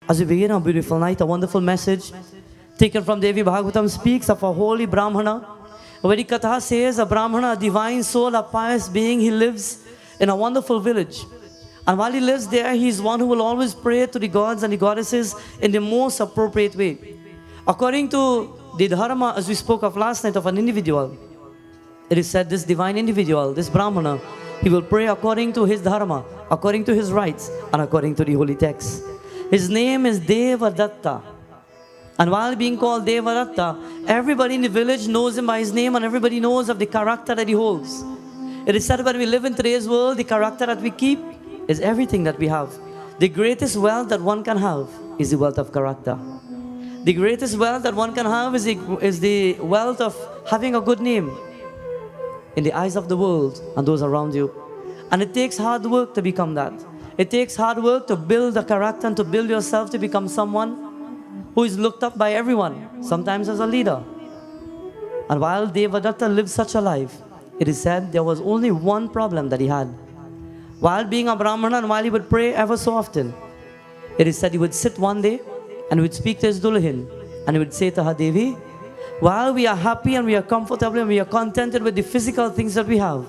As we begin our beautiful night, a wonderful message taken from Devi Bhagavatam speaks of a holy Brahmana. A very Katha says a Brahmana, a divine soul, a pious being, he lives in a wonderful village. And while he lives there, he is one who will always pray to the gods and the goddesses in the most appropriate way. According to the dharma, as we spoke of last night, of an individual, it is said this divine individual, this Brahmana, he will pray according to his dharma, according to his rites, and according to the holy text. His name is Devadatta. And while being called Devadatta, everybody in the village knows him by his name and everybody knows of the character that he holds. It is said when we live in today's world, the character that we keep is everything that we have. The greatest wealth that one can have is the wealth of character. The greatest wealth that one can have is the wealth of having a good name in the eyes of the world and those around you. And it takes hard work to become that. It takes hard work to build a character and to build yourself to become someone who is looked up by everyone, sometimes as a leader. And while Devadatta lived such a life, it is said there was only one problem that he had. While being a Brahmana and while he would pray ever so often, it is said he would sit one day and he would speak to his Dulhin and he would say to her, Devi, while we are happy and we are comfortable and we are contented with the physical things that we have,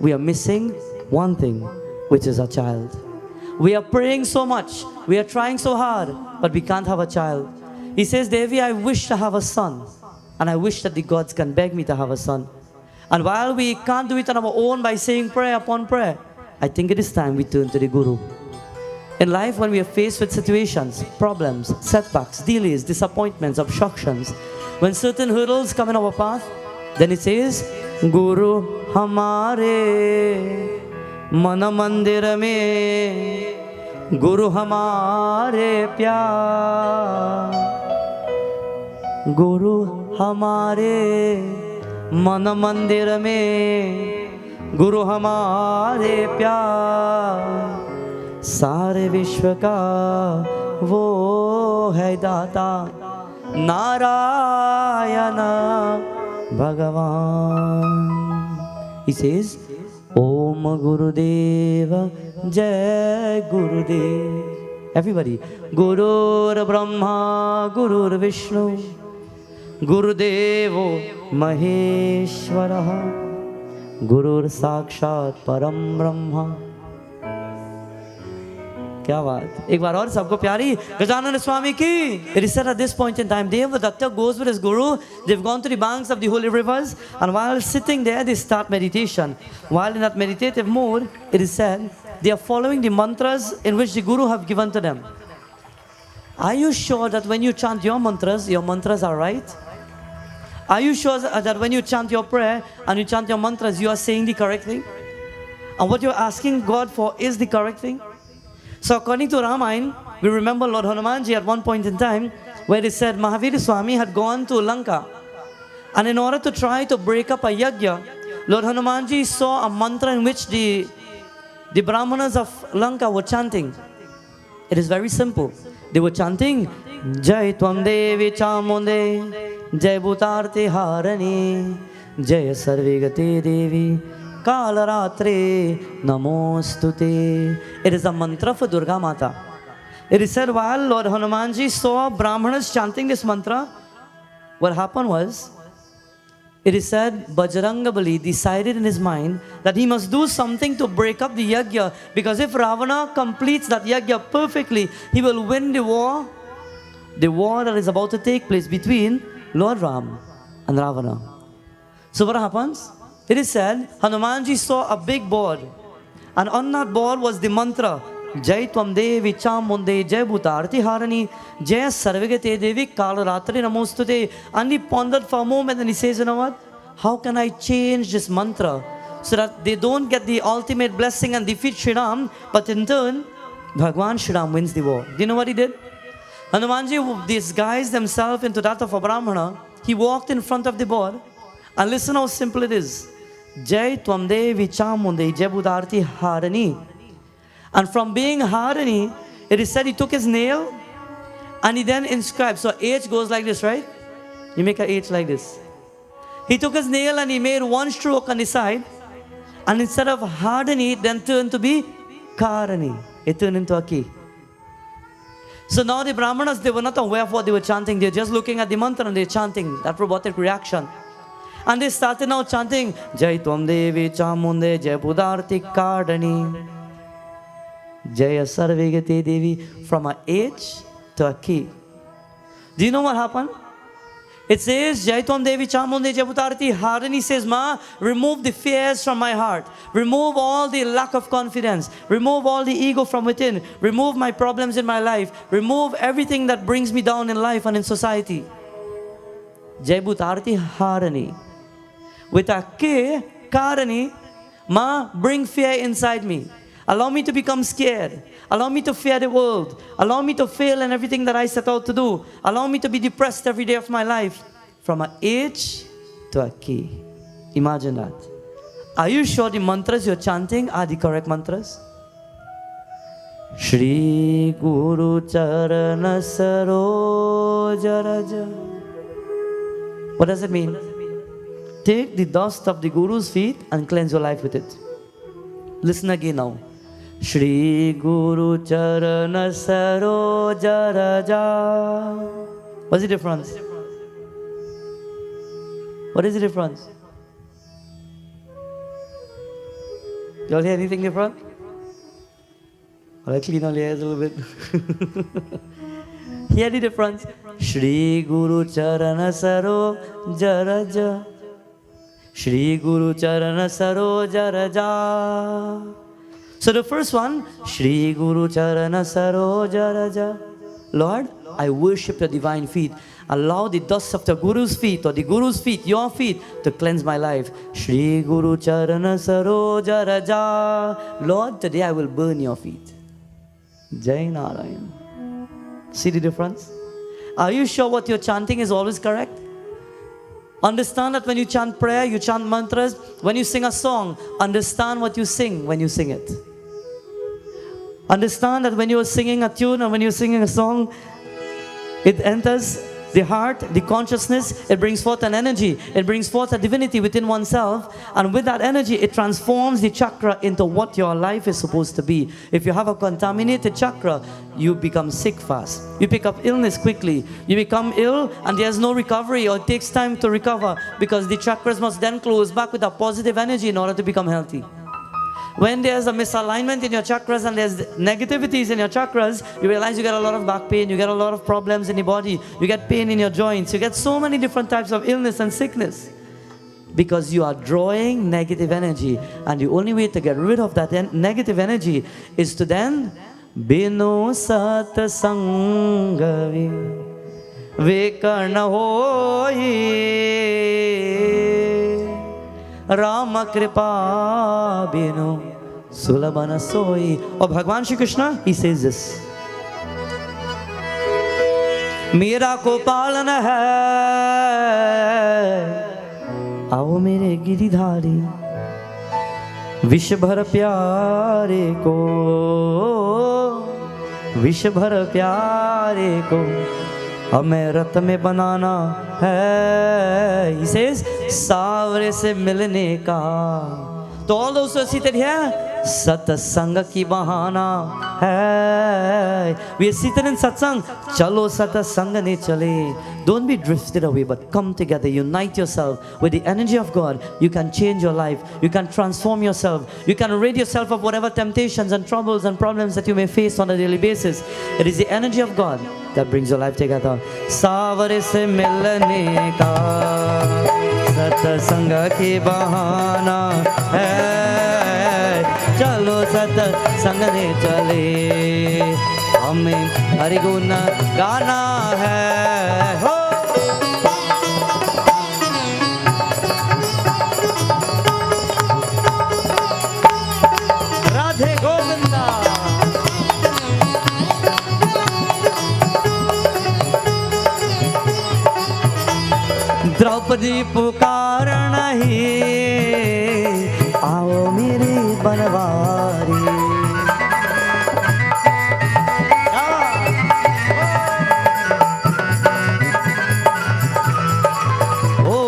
we are missing one thing, which is a child. We are praying so much, we are trying so hard, but we can't have a child. He says, Devi, I wish to have a son, and I wish that the gods can beg me to have a son. And while we can't do it on our own by saying prayer upon prayer, I think it is time we turn to the Guru. In life, when we are faced with situations, problems, setbacks, delays, disappointments, obstructions, when certain hurdles come in our path, then it says, Guru Hamare Mana Mandir mein Guru Hamare Pyar Guru Hamare Mana Mandir mein Guru Hamare Pyar सारे विश्व का वो है दाता नारायण भगवान. He says, Om Gurudev Jai Gurudev. Everybody. Gurur Brahma Gurur Vishnu Gurudevo Maheshwaraha Gurur Sakshat Param Brahma. क्या बात. एक बार और सबको प्यारी गजानन स्वामी की. It is said at this point in time, Devadatta goes with his guru. They've gone to the banks of the holy rivers, and while sitting there, they start meditation. While in that meditative mode, it is said they are following the mantras in which the guru have given to them. Are you sure that when you chant your mantras are right? Are you sure that when you chant your prayer and you chant your mantras, you are saying the correct thing? And what you're asking God for is the correct thing? So according to Ramayana, we remember Lord Hanumanji at one point in time where it said Mahavir Swami had gone to Lanka. And in order to try to break up a yagna, Lord Hanumanji saw a mantra in which the Brahmanas of Lanka were chanting. It is very simple. They were chanting, Jai Tvam Devi Chamunde, Jai Bhutarti Harani, Jai Sarvegate Devi, Kalaratre Namostute. It is a mantra for Durga Mata. It is said while Lord Hanumanji saw Brahmanas chanting this mantra, what happened was, it is said Bajrangabali decided in his mind that he must do something to break up the yagna, because if Ravana completes that yagna perfectly, he will win the war that is about to take place between Lord Ram and Ravana. So what happens? It is said, Hanumanji saw a big board, and on that board was the mantra, Jai Tvam Devi Chamunde, Jai Bhutarti Harani, Jai Sarvegate Devi Kalaratri Namostute. And he pondered for a moment and he says, you know what? How can I change this mantra so that they don't get the ultimate blessing and defeat Shri Ram, but in turn, Bhagwan Shri Ram wins the war. Do you know what he did? Hanumanji disguised himself into that of a Brahmana. He walked in front of the board, and listen how simple it is. Jai Tvam Devi Chamunde Jai Bhutarti Harani. And from being Harani, it is said he took his nail and he then inscribed. So H goes like this, right? You make a H like this. He took his nail and he made one stroke on the side. And instead of Harani, it then turned to be Karani. It turned into a key. So now the Brahmanas, they were not aware of what they were chanting. They were just looking at the mantra and they were chanting. That robotic reaction. And they started now chanting, Jai Tvam Devi Chamunde Jai Buddharti Kardani Jaya Sarvegate Devi, from a H to a K. Do you know what happened? It says, Jai Tvam Devi Chamunde Jai Buddharti Kardani says, Ma, remove the fears from my heart. Remove all the lack of confidence. Remove all the ego from within. Remove my problems in my life. Remove everything that brings me down in life and in society. Jai Buddharti Kardani. With a K, Karani, Ma, bring fear inside me. Allow me to become scared. Allow me to fear the world. Allow me to fail in everything that I set out to do. Allow me to be depressed every day of my life. From a H to a K. Imagine that. Are you sure the mantras you're chanting are the correct mantras? Shri Guru Charana Saroja Raja. What does it mean? Take the dust of the Guru's feet and cleanse your life with it. Listen again now. Shri Guru Charana Saroja Raja. What's the difference? What is the difference? You all hear anything different? Well, I clean all the ears a little bit. Hear the difference? Shri Guru Charana Saroja Raja. Shri Guru Charana Saroja Raja. So the first one, Shri Guru Charana Saroja Raja. Lord, I worship your divine feet. Allow the dust of the Guru's feet or the Guru's feet, your feet, to cleanse my life. Shri Guru Charana Saroja Raja. Lord, today I will burn your feet. Jai Narayan. See the difference? Are you sure what you're chanting is always correct? Understand that when you chant prayer, you chant mantras. When you sing a song, understand what you sing when you sing it. Understand that when you're singing a tune or when you're singing a song, it enters the heart, the consciousness, it brings forth an energy. It brings forth a divinity within oneself. And with that energy, it transforms the chakra into what your life is supposed to be. If you have a contaminated chakra, you become sick fast. You pick up illness quickly. You become ill and there's no recovery, or it takes time to recover because the chakras must then close back with a positive energy in order to become healthy. When there's a misalignment in your chakras and there's negativities in your chakras, you realize you get a lot of back pain, you get a lot of problems in your body, you get pain in your joints, you get so many different types of illness and sickness. Because you are drawing negative energy. And the only way to get rid of that negative energy is to then Bino Sat Sangavi Vekarna Hoi Rama Kripa Bino Sulabana Soi. Or Bhagwan Shri Krishna, he says this. Mera ko palana hai Aao mere giridhari Vish bhar pyare ko Vish bhar pyare ko हमें रत में बनाना है. He says, सावरे से मिलने का. To all those who are seated here, सत्संग की बहाना है. We are seated in satsang. चलो सत्संग ने चले. Don't be drifted away, but come together. Unite yourself with the energy of God. You can change your life. You can transform yourself. You can rid yourself of whatever temptations and troubles and problems that you may face on a daily basis. It is the energy of God that brings your life together. सावरे से मिलने का सत्संग की बहाना है. चलो सत्संग ने चले. हमें हरि गुण गाना है. हो राधे गोविंदा. द्रौपदी पुकार नहीं आओ मेरे बनवारी. ओ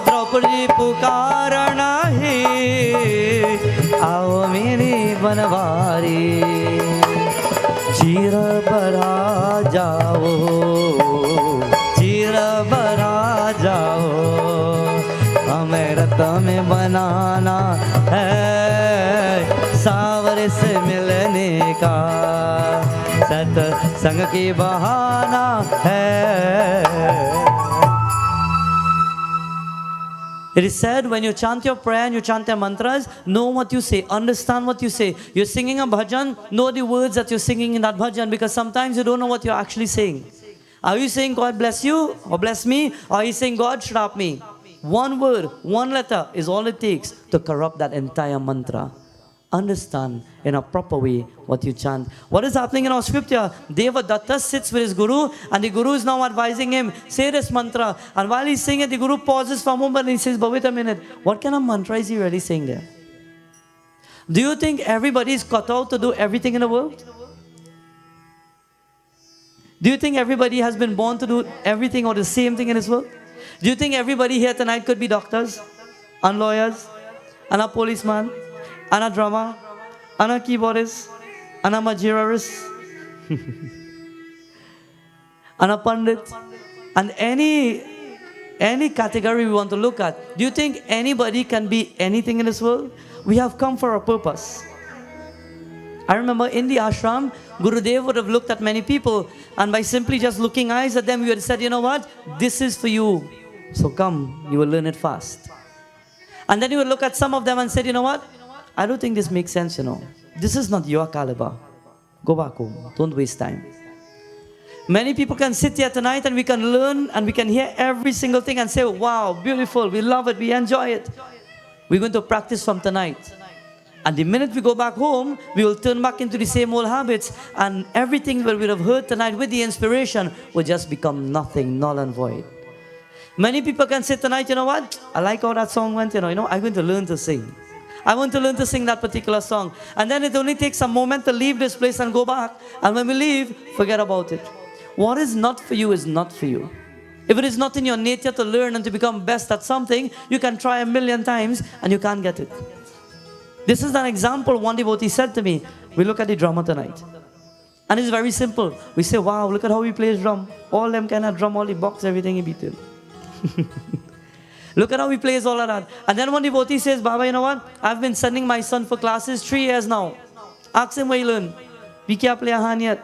द्रौपदी पुकार नहीं आओ मेरी बनवारी. चीर बरा चीर भरा जाओ, अमृत में बनाना है सावर से मिलने का, सत्संग की बहाना है। It is said when you chant your prayer and you chant your mantras, know what you say, understand what you say. You're singing a bhajan, know the words that you're singing in that bhajan, because sometimes you don't know what you're actually saying. Are you saying God bless you or bless me? Or are you saying God shrap me? One word, one letter is all it takes to corrupt that entire mantra. Understand in a proper way what you chant. What is happening in our scripture? Devadatta sits with his guru and the guru is now advising him, say this mantra. And while he's saying it, the guru pauses for a moment and he says, but wait a minute, what kind of mantra is he really saying there? Do you think everybody is cut out to do everything in the world? Do you think everybody has been born to do everything or the same thing in this world? Do you think everybody here tonight could be doctors and lawyers and a policeman and a drummer and a keyboardist and a majorist and a pundit and any category we want to look at? Do you think anybody can be anything in this world? We have come for a purpose. I remember in the ashram, Gurudev would have looked at many people and by simply just looking eyes at them, we would have said, you know what? This is for you. So come, you will learn it fast. And then he would look at some of them and said, you know what? I don't think this makes sense, you know. This is not your caliber. Go back home. Don't waste time. Many people can sit here tonight and we can learn and we can hear every single thing and say, wow, beautiful, we love it, we enjoy it. We're going to practice from tonight. And the minute we go back home, we will turn back into the same old habits and everything that we have heard tonight with the inspiration will just become nothing, null and void. Many people can say tonight, you know what? I like how that song went, you know, I'm going to learn to sing. I want to learn to sing that particular song. And then it only takes a moment to leave this place and go back. And when we leave, forget about it. What is not for you is not for you. If it is not in your nature to learn and to become best at something, you can try a million times and you can't get it. This is an example one devotee said to me. We look at the drummer tonight. And it's very simple. We say, wow, look at how he plays drum. All them kind of drum, all the box, everything in between. Look at how he plays all of that. And then one devotee says, Baba, you know what? I've been sending my son for classes 3 years now. Ask him where he learned. We can't play a hand yet.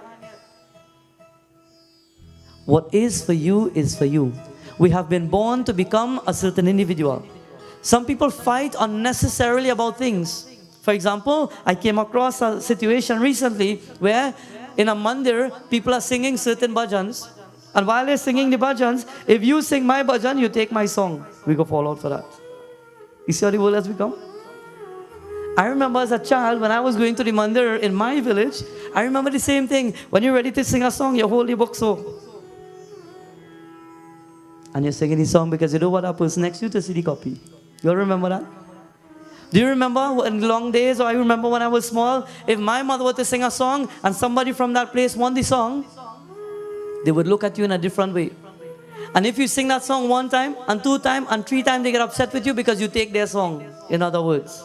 What is for you is for you. We have been born to become a certain individual. Some people fight unnecessarily about things. For example, I came across a situation recently where in a mandir, people are singing certain bhajans. And while they're singing the bhajans, if you sing my bhajan, you take my song. We go fall out for that. You see how the world has become? I remember as a child, when I was going to the mandir in my village, I remember the same thing. When you're ready to sing a song, you hold the book so. And you're singing the song because you don't want that person next to you to see the copy. You all remember that? Do you remember in long days, or I remember when I was small, if my mother were to sing a song and somebody from that place won the song, they would look at you in a different way. And if you sing that song 1 time, and 2 times, and 3 times, they get upset with you because you take their song, in other words.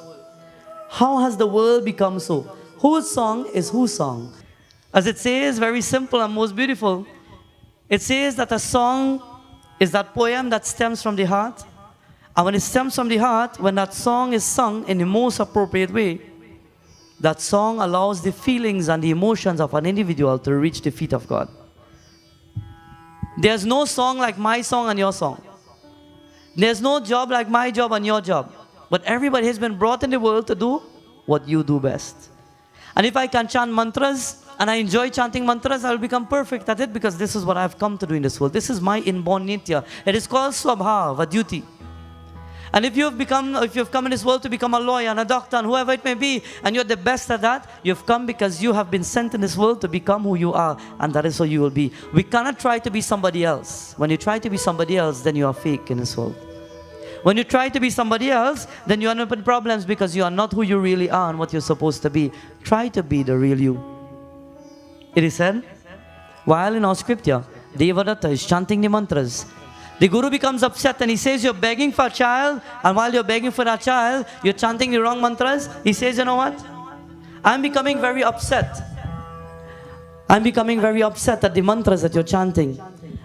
How has the world become so? Whose song is whose song? As it says, very simple and most beautiful, it says that a song is that poem that stems from the heart. And when it stems from the heart, when that song is sung in the most appropriate way, that song allows the feelings and the emotions of an individual to reach the feet of God. There's no song like my song and your song. There's no job like my job and your job. But everybody has been brought in the world to do what you do best. And if I can chant mantras, and I enjoy chanting mantras, I'll become perfect at it because this is what I've come to do in this world. This is my inborn nature. It is called swabhav, a duty. And if you've come in this world to become a lawyer and a doctor and whoever it may be, and you're the best at that, you've come because you have been sent in this world to become who you are, and that is who you will be. We cannot try to be somebody else. When you try to be somebody else, then you are fake in this world. When you try to be somebody else, then you end up in problems because you are not who you really are and what you're supposed to be. Try to be the real you. It is said, while in our scripture, Devadatta is chanting the mantras, the guru becomes upset and he says, you're begging for a child, and while you're begging for that child, you're chanting the wrong mantras. He says, you know what? I'm becoming very upset. I'm becoming very upset at the mantras that you're chanting.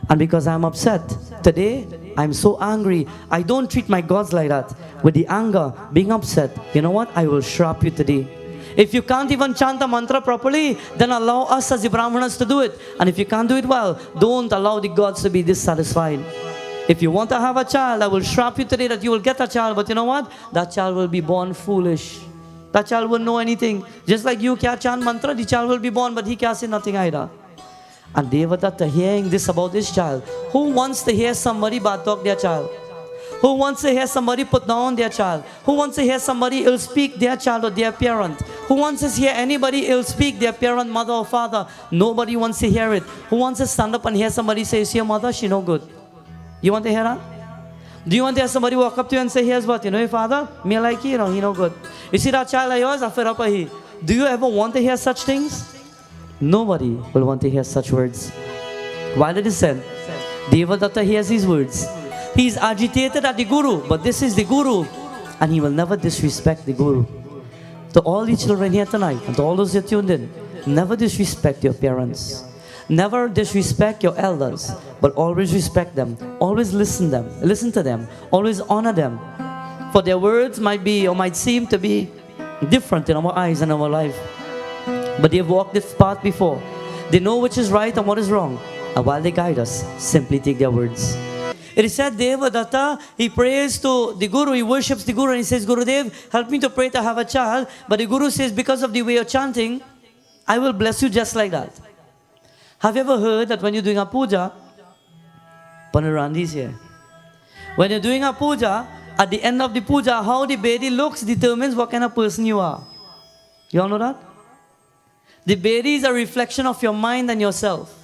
And because I'm upset, today, I'm so angry. I don't treat my gods like that. With the anger, being upset, you know what? I will shrap you today. If you can't even chant the mantra properly, then allow us as the Brahmanas to do it. And if you can't do it well, don't allow the gods to be dissatisfied. If you want to have a child, I will shrap you today that you will get a child. But you know what? That child will be born foolish. That child won't know anything. Just like you can't chant mantra, the child will be born, but he can't say nothing either. And Devadatta hearing this about his child. Who wants to hear somebody bad talk their child? Who wants to hear somebody put down their child? Who wants to hear somebody ill speak their child or their parent? Who wants to hear anybody ill speak their parent, mother or father? Nobody wants to hear it. Who wants to stand up and hear somebody say, "See your mother, she no good"? You want to hear that? Do you want to hear somebody walk up to you and say, "Here's what, you know your father? Me like you know, he no good." You see that child of yours, after up he. Do you ever want to hear such things? Nobody will want to hear such words. While it is said, Devadatta hears these words. He is agitated at the Guru, but this is the Guru, and he will never disrespect the Guru. To all the children here tonight, and to all those who are tuned in, never disrespect your parents. Never disrespect your elders, but always respect them. Always listen to them. Always honor them. For their words might be or might seem to be different in our eyes and our life. But they have walked this path before. They know which is right and what is wrong. And while they guide us, simply take their words. It is said Devadatta, he prays to the Guru, he worships the Guru and he says, "Gurudev, help me to pray to have a child." But the Guru says, because of the way you're chanting, I will bless you just like that. Have you ever heard that when you're doing a puja, Panurandi is here. When you're doing a puja, at the end of the puja, how the Bedi looks determines what kind of person you are. You all know that? The Bedi is a reflection of your mind and yourself.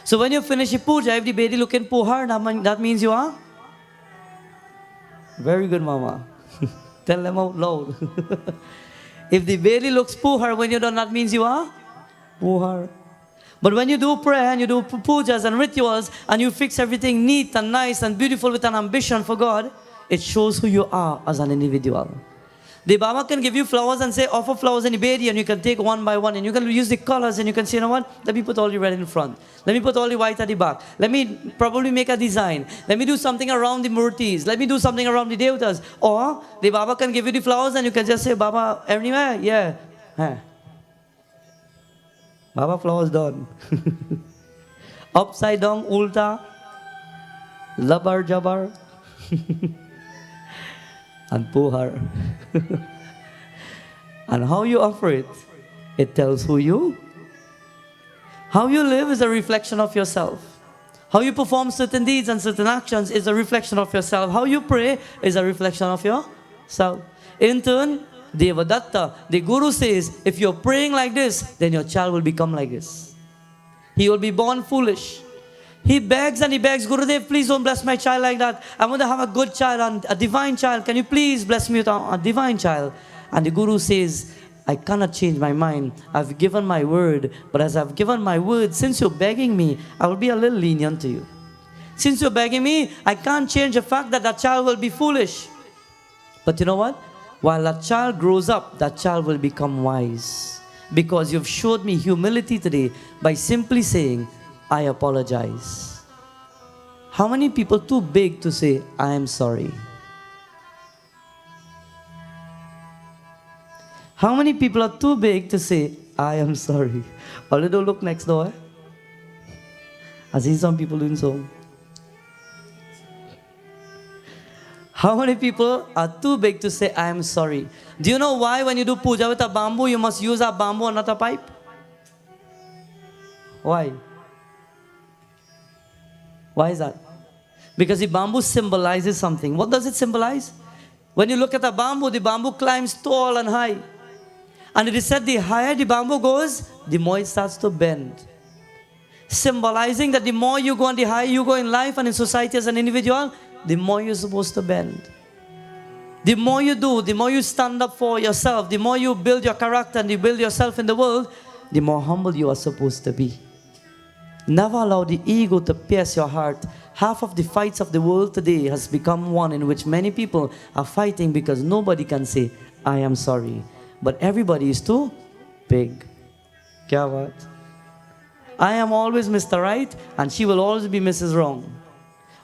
So when you finish your puja, if the Bedi looking puhar, that means you are? Very good, Mama. Tell them out loud. If the Bedi looks puhar when you're done, that means you are? Puhar. But when you do prayer and you do pujas and rituals and you fix everything neat and nice and beautiful with an ambition for God, it shows who you are as an individual. The Baba can give you flowers and say, offer flowers in the Bedi, and you can take one by one and you can use the colors and you can say, you know what, let me put all the red in front. Let me put all the white at the back. Let me probably make a design. Let me do something around the murtis. Let me do something around the devatas. Or the Baba can give you the flowers and you can just say, "Baba, everywhere?" Yeah. Baba, flowers done. Upside down, ulta, labar jabar, and puhar. And how you offer it, it tells who you. How you live is a reflection of yourself. How you perform certain deeds and certain actions is a reflection of yourself. How you pray is a reflection of yourself. In turn, Devadatta, the Guru says, if you're praying like this, then your child will become like this. He will be born foolish. He begs and he begs, "Gurudev, please don't bless my child like that. I want to have a good child, a divine child. Can you please bless me with a divine child?" And the Guru says, "I cannot change my mind. I've given my word. But as I've given my word, since you're begging me, I will be a little lenient to you. Since you're begging me, I can't change the fact that that child will be foolish. But you know what? While that child grows up, that child will become wise. Because you've showed me humility today by simply saying, I apologize." How many people too big to say, "I am sorry"? How many people are too big to say, "I am sorry"? Only don't look next door. I see some people doing so. How many people are too big to say, "I am sorry"? Do you know why when you do puja with a bamboo, you must use a bamboo and not a pipe? Why? Why is that? Because the bamboo symbolizes something. What does it symbolize? When you look at the bamboo climbs tall and high. And it is said the higher the bamboo goes, the more it starts to bend. Symbolizing that the more you go and the higher you go in life and in society as an individual, the more you're supposed to bend. The more you do, the more you stand up for yourself, the more you build your character and you build yourself in the world, the more humble you are supposed to be. Never allow the ego to pierce your heart. Half of the fights of the world today has become one in which many people are fighting because nobody can say, "I am sorry." But everybody is too big. Kya baat? I am always Mr. Right and she will always be Mrs. Wrong.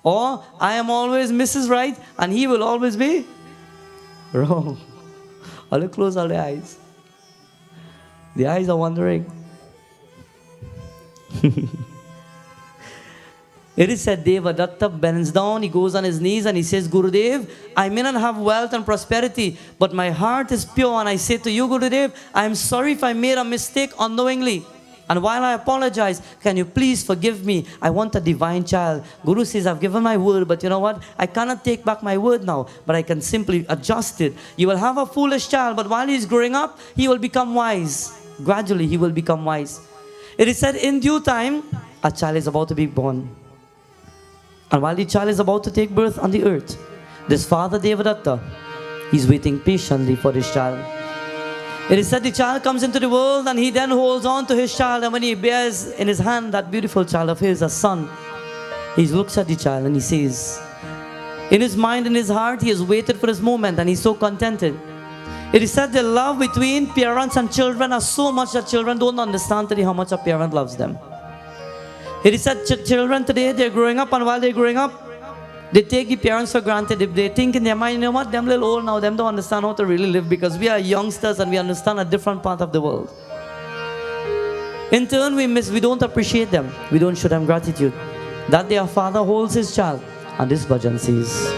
Or I am always Mrs. Right and he will always be wrong. All close all the eyes. The eyes are wandering. It is said Devadatta bends down, he goes on his knees and he says, Gurudev, I may not have wealth and prosperity, but my heart is pure and I say to you, Gurudev, I am sorry if I made a mistake unknowingly. And while I apologize, can you please forgive me? I want a divine child. Guru says, I've given my word, but you know what? I cannot take back my word now, but I can simply adjust it. You will have a foolish child, but while he's growing up, he will become wise. Gradually, he will become wise. It is said in due time, a child is about to be born. And while the child is about to take birth on the earth, this father Devadatta, he's waiting patiently for this child. It is said the child comes into the world and he then holds on to his child, and when he bears in his hand that beautiful child of his, a son, he looks at the child and he says, in his mind and his heart, he has waited for this moment and he's so contented. It is said the love between parents and children are so much that children don't understand today how much a parent loves them. It is said children today, they're growing up, and while they're growing up, they take the parents for granted. If they think in their mind, you know what, them little old now, them don't understand how to really live, because we are youngsters and we understand a different part of the world. In turn, we don't appreciate them. We don't show them gratitude. That their father holds his child. And this bhajan says,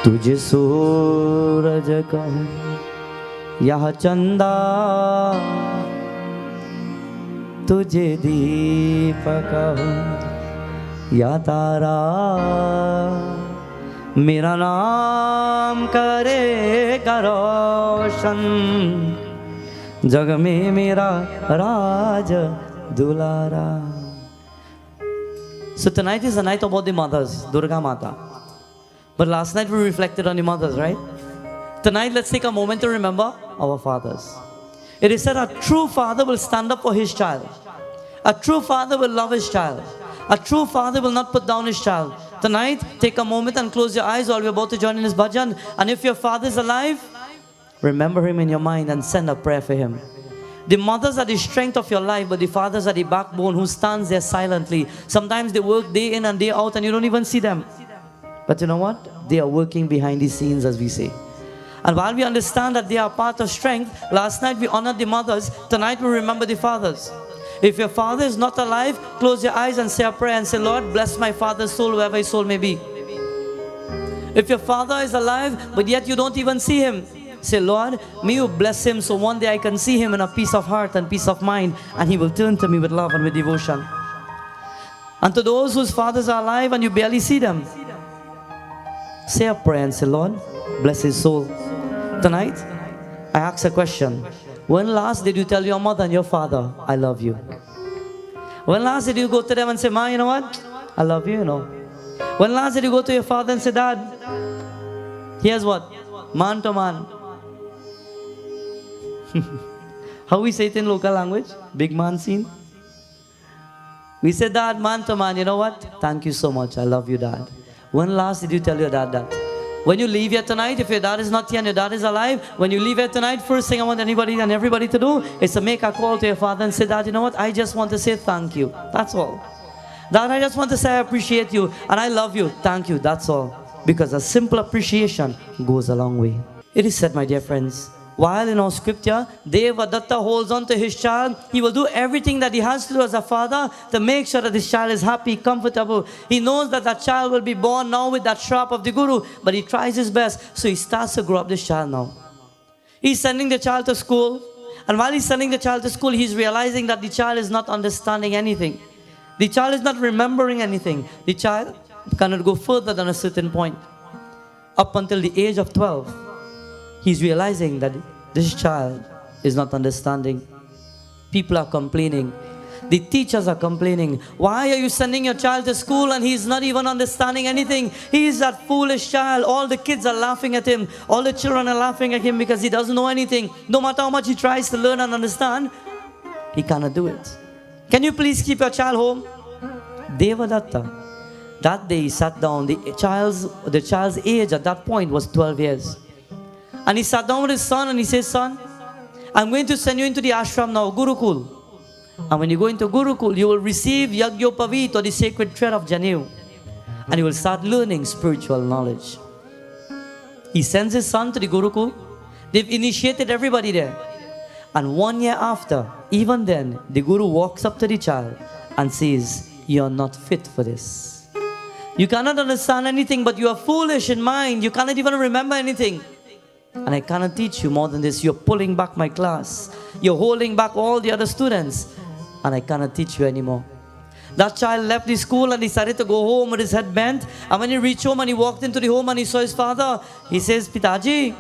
Tujhe suraj ka yah chanda तुझे दीपक या तारा मेरा नाम करेगा रोशन जग में मेरा राज दुलारा. So tonight is the night about the mothers, Durga Mata. But last night we reflected on the mothers, right? Tonight let's take a moment to remember our fathers. It is said a true father will stand up for his child. A true father will love his child. A true father will not put down his child. Tonight, take a moment and close your eyes while we're about to join in this bhajan. And if your father is alive, remember him in your mind and send a prayer for him. The mothers are the strength of your life, but the fathers are the backbone who stands there silently. Sometimes they work day in and day out and you don't even see them. But you know what? They are working behind the scenes, as we say. And while we understand that they are part of strength, last night we honored the mothers, tonight we remember the fathers. If your father is not alive, close your eyes and say a prayer and say, Lord, bless my father's soul, wherever his soul may be. If your father is alive, but yet you don't even see him, say, Lord, may you bless him so one day I can see him in a peace of heart and peace of mind, and he will turn to me with love and with devotion. And to those whose fathers are alive and you barely see them, say a prayer and say, Lord, bless his soul. Tonight, I ask a question. When last did you tell your mother and your father, I love you? When last did you go to them and say, Ma, you know what? I love you, you know. When last did you go to your father and say, Dad, here's what? Man to man. How we say it in local language? Big man scene. We say, Dad, man to man, you know what? Thank you so much. I love you, Dad. When last did you tell your dad that? When you leave here tonight, if your dad is not here and your dad is alive, when you leave here tonight, first thing I want anybody and everybody to do is to make a call to your father and say, Dad, you know what? I just want to say thank you. That's all. Dad, I just want to say I appreciate you and I love you. Thank you. That's all. Because a simple appreciation goes a long way. It is said, my dear friends, while in our scripture, Devadatta holds on to his child, he will do everything that he has to do as a father to make sure that his child is happy, comfortable. He knows that that child will be born now with that shrap of the Guru, but he tries his best. So he starts to grow up this child now. He's sending the child to school. And while he's sending the child to school, he's realizing that the child is not understanding anything. The child is not remembering anything. The child cannot go further than a certain point. Up until the age of 12. He's realizing that this child is not understanding. People are complaining. The teachers are complaining. Why are you sending your child to school and he's not even understanding anything? He is that foolish child. All the kids are laughing at him. All the children are laughing at him because he doesn't know anything. No matter how much he tries to learn and understand, he cannot do it. Can you please keep your child home? Devadatta. That day he sat down. The child's age at that point was 12 years. And he sat down with his son and he says, Son, I'm going to send you into the ashram now, Gurukul. And when you go into Gurukul, you will receive Yagyopavit, or the sacred thread of Janu. And you will start learning spiritual knowledge. He sends his son to the Gurukul. They've initiated everybody there. And 1 year after, even then, the Guru walks up to the child and says, "You're not fit for this. You cannot understand anything, but you are foolish in mind. You cannot even remember anything. And I cannot teach you more than this. You're pulling back my class. You're holding back all the other students. And I cannot teach you anymore." That child left the school and decided to go home with his head bent. And when he reached home and he walked into the home and he saw his father, he says, "Pitaji,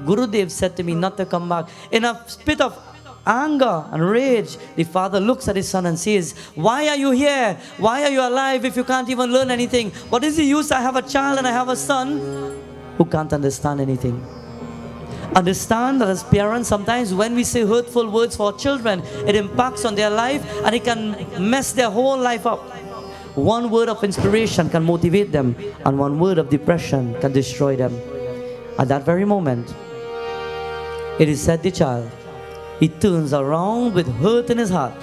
Gurudev said to me not to come back." In a spit of anger and rage, the father looks at his son and says, "Why are you here? Why are you alive if you can't even learn anything? What is the use? I have a child and I have a son who can't understand anything." Understand that as parents, sometimes when we say hurtful words for our children, it impacts on their life and it can mess their whole life up. One word of inspiration can motivate them, and one word of depression can destroy them. At that very moment, it is said the child, he turns around with hurt in his heart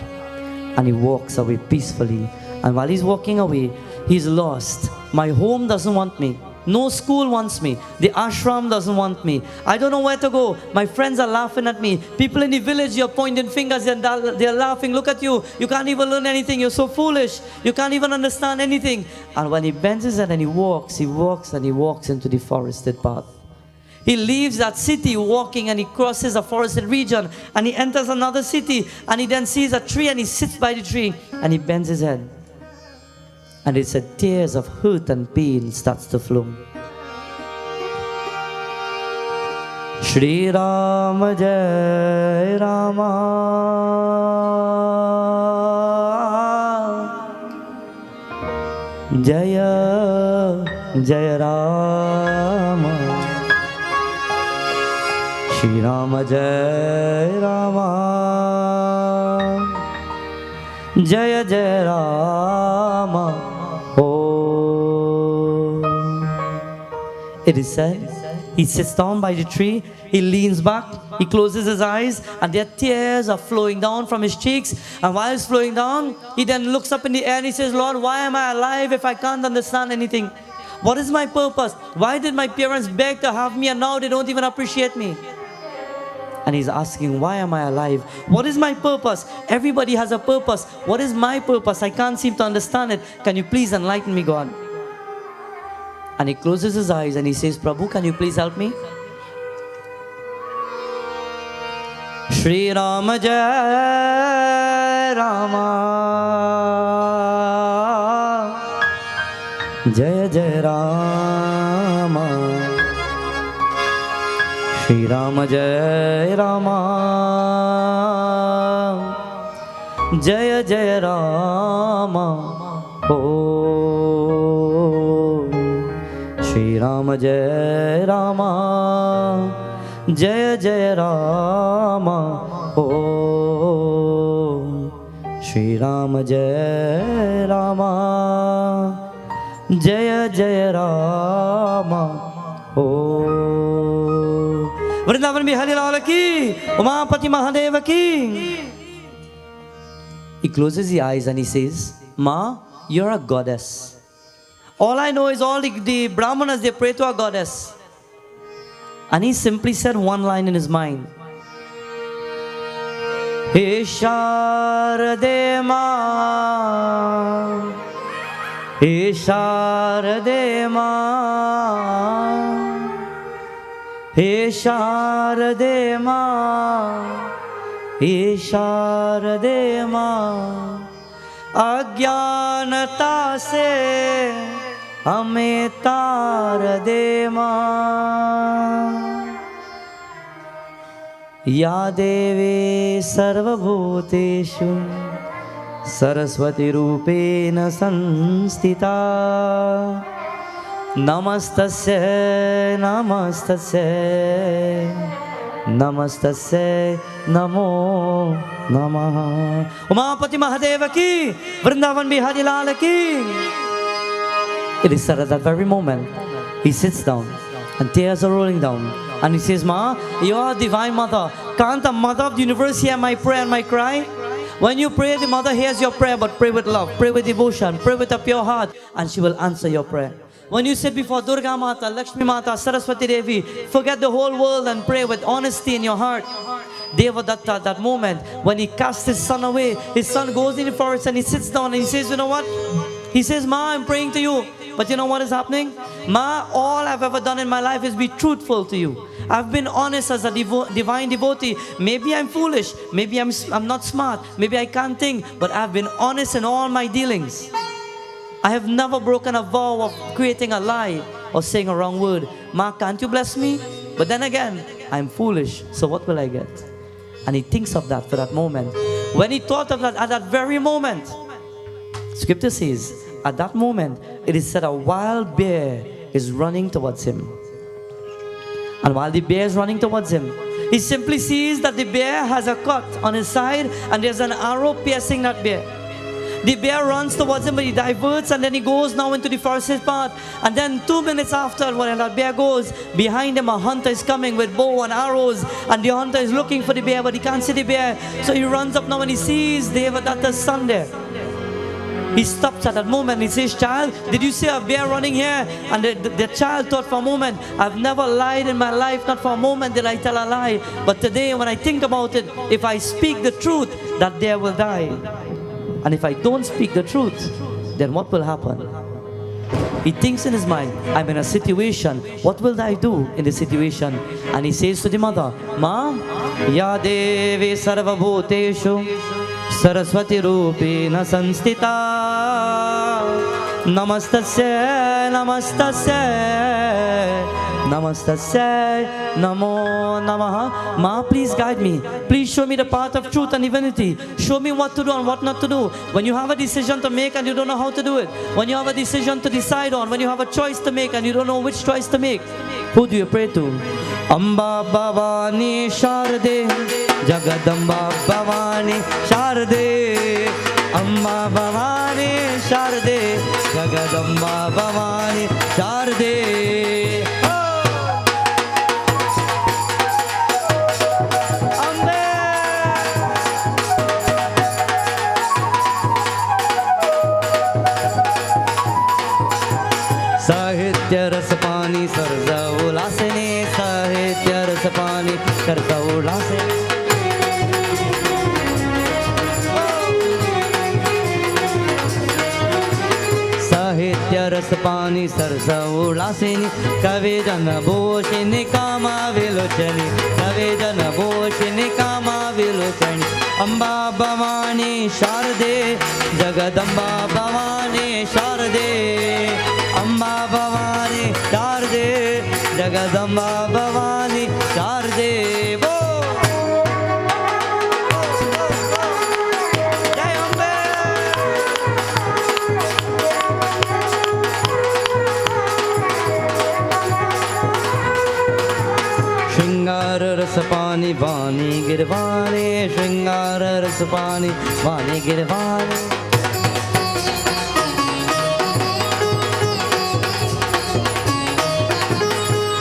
and he walks away peacefully. And while he's walking away, he's lost. My home doesn't want me. No school wants me. The ashram doesn't want me. I don't know where to go. My friends are laughing at me. People in the village, you're pointing fingers and they're laughing. Look at you. You can't even learn anything. You're so foolish. You can't even understand anything. And when he bends his head and he walks into the forested path. He leaves that city walking and he crosses a forested region and he enters another city and he then sees a tree and he sits by the tree and he bends his head. And it's a tears of hurt and pain starts to flow. Shri Ram Jai Rama Jaya Jaya Rama Shri Ram Jai Rama Jaya Jaya Rama. It is said, he sits down by the tree, he leans back, he closes his eyes, and their tears are flowing down from his cheeks. And while it's flowing down, he then looks up in the air and he says, "Lord, why am I alive if I can't understand anything? What is my purpose? Why did my parents beg to have me and now they don't even appreciate me?" And he's asking, "Why am I alive? What is my purpose? Everybody has a purpose. What is my purpose? I can't seem to understand it. Can you please enlighten me, God?" And he closes his eyes and he says, "Prabhu, can you please help me?" Shri Ram Jai Rama Jai Jai Rama Shri Ram Jai Rama Jaya Jaya Rama. Shri Ram Jai Rama Jaya Jaya Rama. Shri Ram Jai Rama Jaya Jaya Rama. Vrindavan Bihari Lal ki, Umapati Mahadeva ki. He closes his eyes and he says, "Ma, you're a goddess. All I know is all the Brahmanas, they pray to a goddess." And he simply said one line in his mind. "He Sharade Ma, He Sharade Ma, He Sharade Ma, He Sharade Ma, अज्ञानता से हमें तार दे माँ, या देवी सर्वभूतेषु सरस्वती रूपेण संस्थिता, नमस्तस्यै नमस्तस्यै नमस्तस्यै नमो नमः। उमापति महादेव की, वृंदावन बिहारी लाल की। It is said at that very moment, he sits down and tears are rolling down. And he says, "Ma, you are a divine mother. Can't the mother of the universe hear my prayer and my cry? When you pray, the mother hears your prayer, but pray with love, pray with devotion, pray with a pure heart, and she will answer your prayer. When you sit before Durga Mata, Lakshmi Mata, Saraswati Devi, forget the whole world and pray with honesty in your heart. Devadatta, that moment when he casts his son away, his son goes in the forest and he sits down and he says, you know what? He says, Ma, I'm praying to you. But you know what is happening? Ma, all I've ever done in my life is be truthful to you. I've been honest as a divine devotee. Maybe I'm foolish. Maybe I'm not smart. Maybe I can't think. But I've been honest in all my dealings. I have never broken a vow of creating a lie or saying a wrong word. Ma, can't you bless me? But then again, I'm foolish. So what will I get? And he thinks of that for that moment. When he thought of that at that very moment, Scripture says, at that moment, it is said a wild bear is running towards him. And while the bear is running towards him, he simply sees that the bear has a cut on his side and there's an arrow piercing that bear. The bear runs towards him, but he diverts and then he goes now into the forest path. And then 2 minutes after, when that bear goes, behind him a hunter is coming with bow and arrows. And the hunter is looking for the bear, but he can't see the bear. So he runs up now and he sees Devadatta's son there. He stops at that moment and he says, child, did you see a bear running here? And the child thought for a moment, I've never lied in my life, not for a moment did I tell a lie. But today when I think about it, if I speak the truth, that bear will die. And if I don't speak the truth, then what will happen? He thinks in his mind, I'm in a situation, what will I do in this situation? And he says to the mother, Ma, Ya Devi Sarva Bhuteshu Saraswati Rupena Sanstita Namastasya Namastasya Namastasya Namo Namaha. Ma, please guide me. Please show me the path of truth and divinity. Show me what to do and what not to do. When you have a decision to make and you don't know how to do it. When you have a decision to decide on. When you have a choice to make and you don't know which choice to make. Who do you pray to? Amba Bhavani Sharde Jagadamba Bhavani Sharde Amba Bhavani Sharde Jagadamba Bhavani Sharde. Sahitya Rasapani Sarza Ulasini Sahitya Rasapani Sarza Ulasini. Sahitya Rasapani Sarza Ulasini Kavijana Bhoshini Kama Vilochani Kavijana Bhoshini Kama Vilochani Amba Bhavani Sharde Jagadamba Bhavani Sharde Amba Bhavani Sharde Jagadamba Bhavani Sharde. Jai Ambe. Shringara Rasapani Vani Girvani Shringara Rasapani Vani Girvani.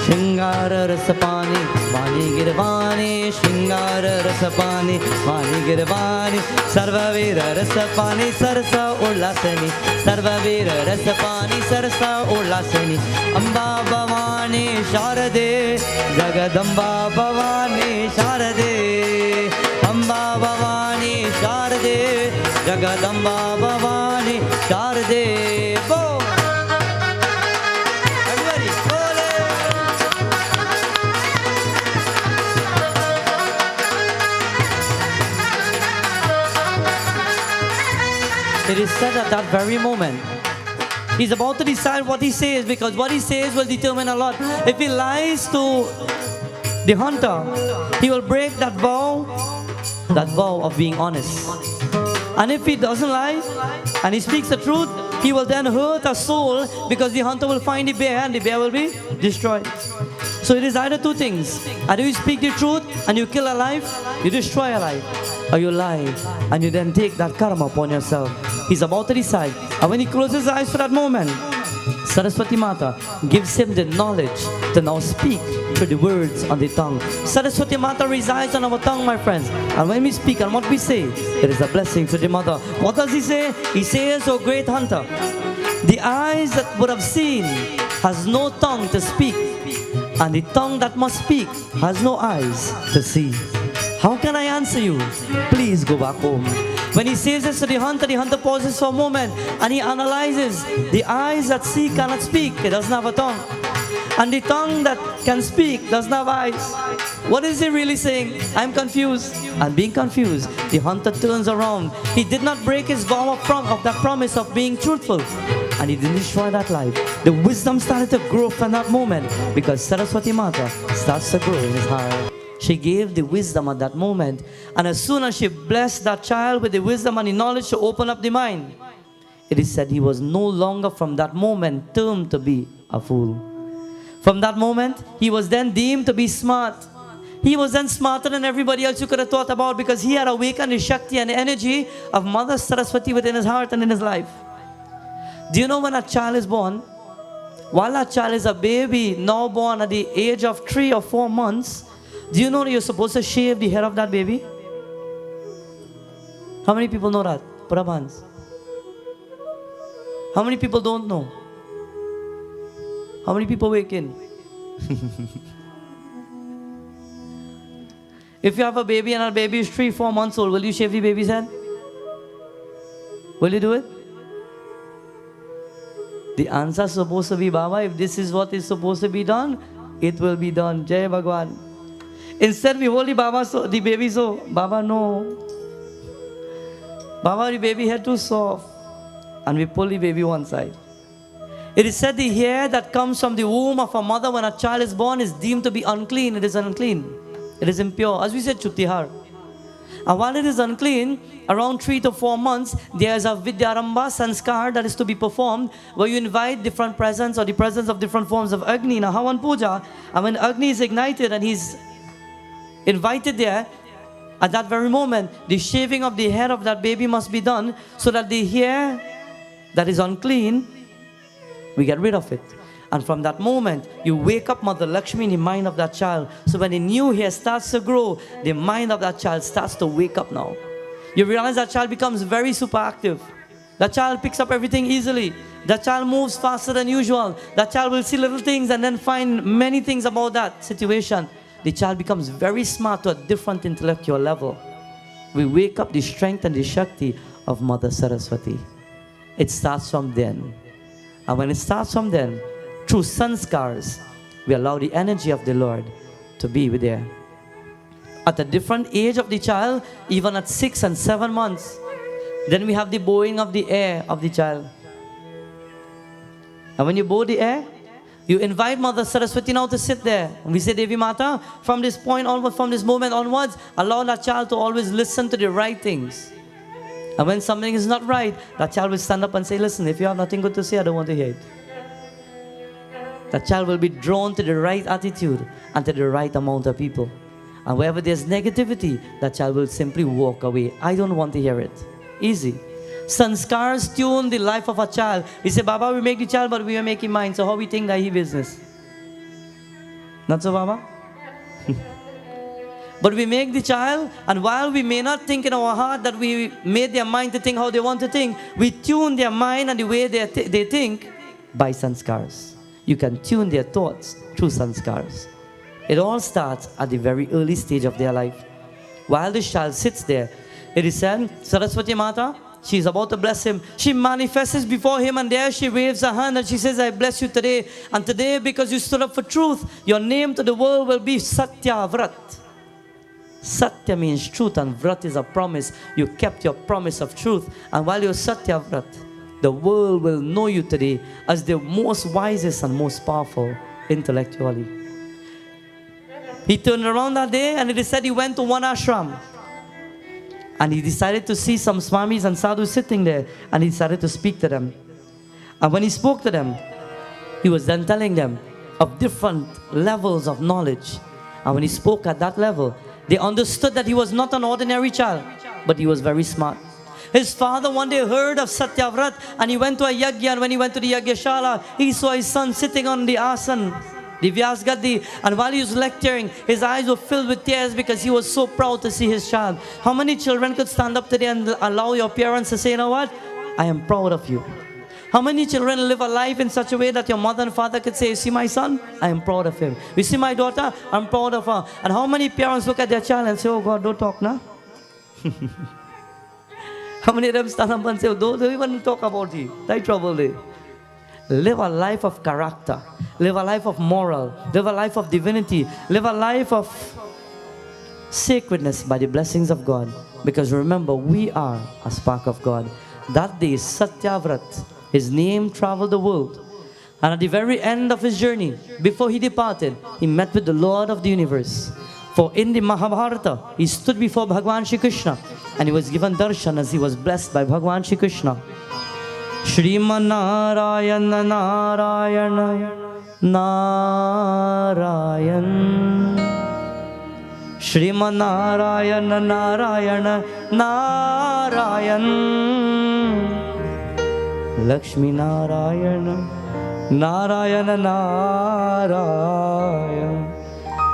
Shringara Rasapani Vani Girvani Shringara Rasapani Vani Girvani Sarvavira Rasapani Sarsa Ullasani Sarvavira Rasapani Sarsa Ullasani Amba Bhavani Sharade Jagadamba Bhavani Sharade Amba Bhavani Sharade Jagadamba Bhavani Sharade. It is said at that very moment, he's about to decide what he says, because what he says will determine a lot. If he lies to the hunter, he will break that vow of being honest. And if he doesn't lie and he speaks the truth, he will then hurt a soul, because the hunter will find the bear and the bear will be destroyed. So it is either two things. Either you speak the truth and you kill a life, you destroy a life. Or you lie and you then take that karma upon yourself. He's about to decide. And when he closes his eyes for that moment, Saraswati Mata gives him the knowledge to now speak through the words on the tongue. Saraswati Mata resides on our tongue, my friends. And when we speak and what we say, it is a blessing to the mother. What does he say? He says, "O great hunter, the eyes that would have seen has no tongue to speak, and the tongue that must speak has no eyes to see. How can I answer you? Please go back home." When he says this to the hunter pauses for a moment and he analyzes. The eyes that see cannot speak, it doesn't have a tongue. And the tongue that can speak doesn't have eyes. What is he really saying? I'm confused. And being confused, the hunter turns around. He did not break his vow of that promise of being truthful. And he didn't destroy that life. The wisdom started to grow from that moment because Saraswati Mata starts to grow in his heart. She gave the wisdom at that moment. And as soon as she blessed that child with the wisdom and the knowledge to open up the mind, it is said he was no longer from that moment termed to be a fool. From that moment, he was then deemed to be smart. He was then smarter than everybody else you could have thought about because he had awakened the Shakti and the energy of Mother Saraswati within his heart and in his life. Do you know when a child is born? While that child is a baby, now born at the age of 3 or 4 months, do you know that you're supposed to shave the hair of that baby? How many people know that? Put up hands. How many people don't know? How many people wake in? If you have a baby and our baby is 3, 4 months old, will you shave the baby's head? Will you do it? The answer is supposed to be, Baba, if this is what is supposed to be done, it will be done. Jai Bhagwan. Instead, we hold the baby so, Baba, no. Baba, the baby hair too soft. And we pull the baby one side. It is said the hair that comes from the womb of a mother when a child is born is deemed to be unclean. It is unclean. It is impure. As we said, Chuttihar. And while it is unclean, around 3 to 4 months, there is a Vidyarambha sanskar that is to be performed where you invite different presents or the presence of different forms of Agni in a Havan Puja. And when Agni is ignited and he's invited there, at that very moment, the shaving of the hair of that baby must be done so that the hair that is unclean, we get rid of it. And from that moment, you wake up Mother Lakshmi in the mind of that child. So when the new hair starts to grow, the mind of that child starts to wake up now. You realize that child becomes very super active. That child picks up everything easily. That child moves faster than usual. That child will see little things and then find many things about that situation. The child becomes very smart to a different intellectual level. We wake up the strength and the Shakti of Mother Saraswati. It starts from then. And when it starts from then, through sanskars, we allow the energy of the Lord to be with there. At a different age of the child, even at 6 and 7 months, then we have the bowing of the air of the child. And when you bow the air, you invite Mother Saraswati now to sit there. And we say, Devi Mata, from this point onward, from this moment onwards, allow that child to always listen to the right things. And when something is not right, that child will stand up and say, listen, if you have nothing good to say, I don't want to hear it. That child will be drawn to the right attitude and to the right amount of people. And wherever there's negativity, that child will simply walk away. I don't want to hear it. Easy. Sanskars tune the life of a child. We say, Baba, we make the child, but we are making mind. So how we think that he business? Not so, Baba? But we make the child, and while we may not think in our heart that we made their mind to think how they want to think, we tune their mind and the way they think by sanskars. You can tune their thoughts through sanskars. It all starts at the very early stage of their life. While this child sits there, it is said, Saraswati Mata, she is about to bless him. She manifests before him and there she waves her hand and she says, I bless you today. And today, because you stood up for truth, your name to the world will be Satya Vrat. Satya means truth and Vrat is a promise. You kept your promise of truth. And while you're Satya Vrat, the world will know you today as the most wisest and most powerful intellectually. He turned around that day and it is said he went to one ashram. And he decided to see some swamis and sadhus sitting there. And he decided to speak to them. And when he spoke to them, he was then telling them of different levels of knowledge. And when he spoke at that level, they understood that he was not an ordinary child, but he was very smart. His father one day heard of Satyavrat and he went to a yagya, and when he went to the yagyashala, he saw his son sitting on the asan, the Vyas Gaddi, and while he was lecturing, his eyes were filled with tears because he was so proud to see his child. How many children could stand up today and allow your parents to say, you know what? I am proud of you. How many children live a life in such a way that your mother and father could say, you see my son? I am proud of him. You see my daughter? I'm proud of her. And how many parents look at their child and say, oh God, don't talk now? How many of them stand up and say, oh, don't even talk about it. That's trouble there. Live a life of character. Live a life of moral. Live a life of divinity. Live a life of sacredness by the blessings of God. Because remember, we are a spark of God. That day, Satyavrat, his name traveled the world. And at the very end of his journey, before he departed, he met with the Lord of the universe. For in the Mahabharata, he stood before Bhagwan Shri Krishna and he was given darshan as he was blessed by Bhagwan Shri Krishna. Shriman Narayana Narayana Narayan. Shriman Narayana Narayana Narayan. Lakshmi Narayana Narayana Narayan.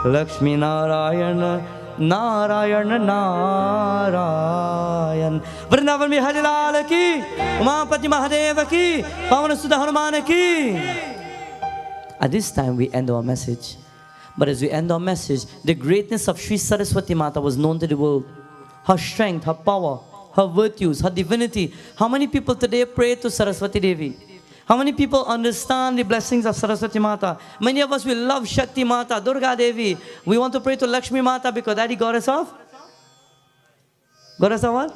Lakshmi Narayana Narayana Narayan. Vrindavan mein Hari Lal ki, Umapati Mahadeva ki, Pavana Sudha Hanuman ki. At this time we end our message. But as we end our message, the greatness of Sri Saraswati Mata was known to the world. Her strength, her power, her virtues, her divinity. How many people today pray to Saraswati Devi? How many people understand the blessings of Saraswati Mata? Many of us will love Shakti Mata, Durga Devi. We want to pray to Lakshmi Mata because that is goddess of? Goddess of what?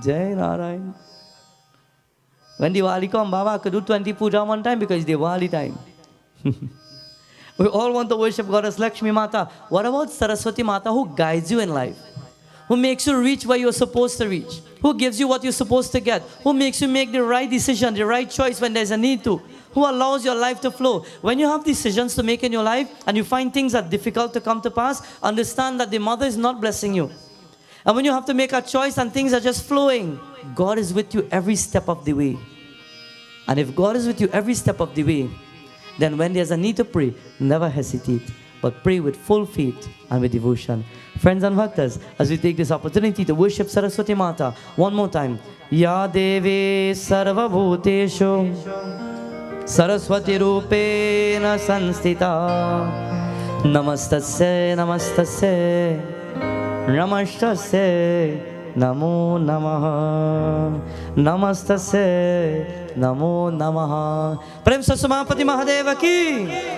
Jai Narayan. When Diwali comes, Baba could do 20 puja one time because it's Diwali time. We all want to worship Goddess Lakshmi Mata. What about Saraswati Mata who guides you in life? Who makes you reach where you're supposed to reach? Who gives you what you're supposed to get? Who makes you make the right decision, the right choice when there's a need to? Who allows your life to flow? When you have decisions to make in your life and you find things that are difficult to come to pass, understand that the mother is not blessing you. And when you have to make a choice and things are just flowing, God is with you every step of the way. And if God is with you every step of the way, then when there's a need to pray, never hesitate, but pray with full faith and with devotion. Friends and bhaktas, as we take this opportunity to worship Saraswati Mata one more time. Ya Deve Sarva Bhuteshu Saraswati Rupena Sanstita Namastasya Namastasya Namastasya Namo Namaha Namastasya Namo Namaha. Prem Sasumapati Mahadeva ki